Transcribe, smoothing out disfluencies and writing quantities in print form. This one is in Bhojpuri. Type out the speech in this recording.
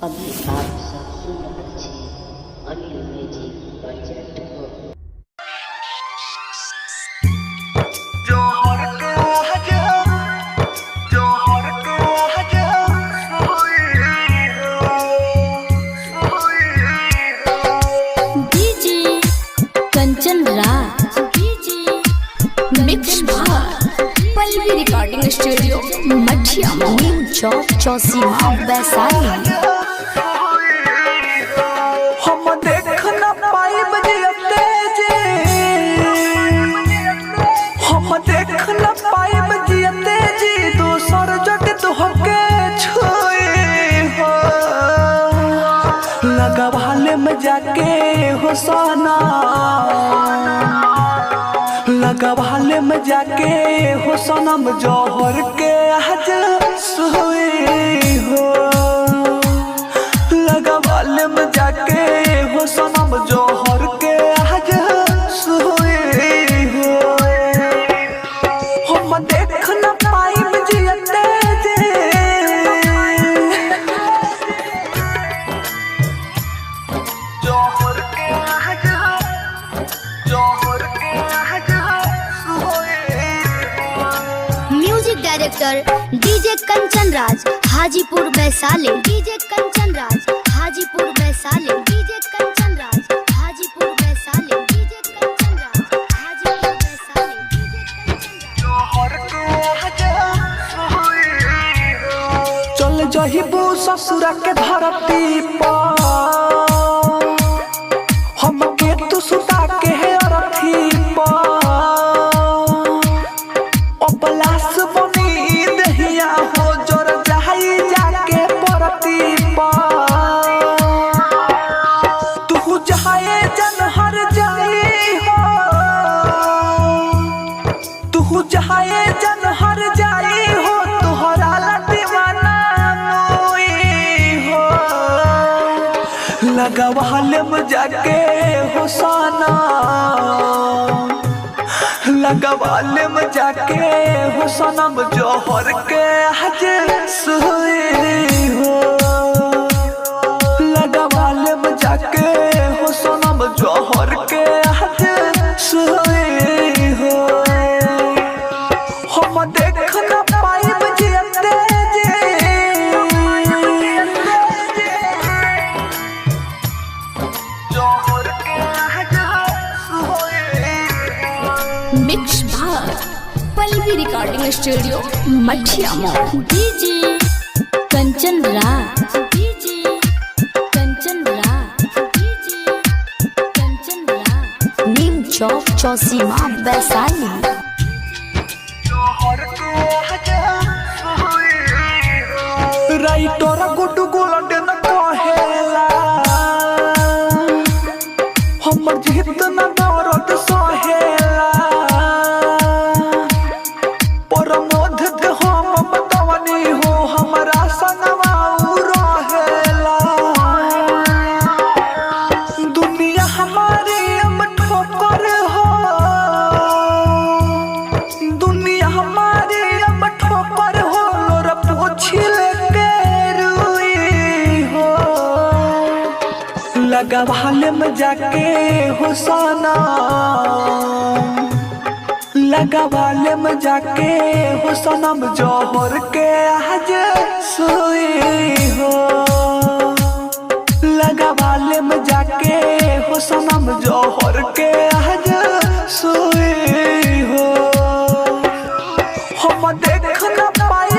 अभी आप सब सुन रहल छी अनिल म्यूजिक प्रोजेक्ट को। DJ Kanchan Raj mix Pallavi recording studio मठिया न्यू चौक चौसीमा वैशाली। हम देख न पाइब जियते जे, हम देख न पाइब जियते जी, दोसर जग तोहके छोए हो। लगवाले में जाके हो सोना, लगवाले में जाके हो सनम जौहर के आज सोए हो। लगवाले में जाके हो सनम जौहर के आज सोए हो। हम देख न पाइब जियते जे, जौहर के आज, जौहर के आज सोए हो। Music director DJ Kanchan Raj Hajipur Vaishali. DJ Kanchan Raj Hajipur Vaishali. DJ Kanchan Raj Hajipur Vaishali. DJ Kanchan Raj Hajipur Vaishali. DJ Kanchan Raj. चल जहिबू ससुरा के धरती पर, हमके तू सुता के है अरथी पर। अपलास बनी दहिया हो जोर जाई जाके परती पर। तू जाए जन हर जाई हो, तू जाए जन हर जाई हो। तोहरा ला दीवाना मोई हो। लगवाले में जाके हो सोना, लगवाले में जाके हो सनम जौहर के आज सोए हो। लगवाले में जाके हो सनम जौहर के आज सोए हो। हम देख न पाइब जियते जे, जौहर के आज सोए हो। मिक्स पल्लवी रिकॉर्डिंग स्टूडियो मठिया DJ Kanchan Raj. DJ Kanchan Raj. DJ Kanchan Raj new चौक चौसीमा वैशाली। राइटर गुड्डू गोल्डन कहेला, हमर जितना दर्द सहेला। परमोध के हम बतवनी हो, हमरा संगवा उ रहेला। दुनिया हमारी अब ठोकर हो, दुनिया हमारी अब ठोकर हो। लोर पोछिल के रुई हो। लगवाले में जाके हो सोना, लगवाले में जाके हो सनम जौहर के आज सोए हो। लगवाले में जाके हो सनम जौहर के आज सोए हो। हम देख न पाए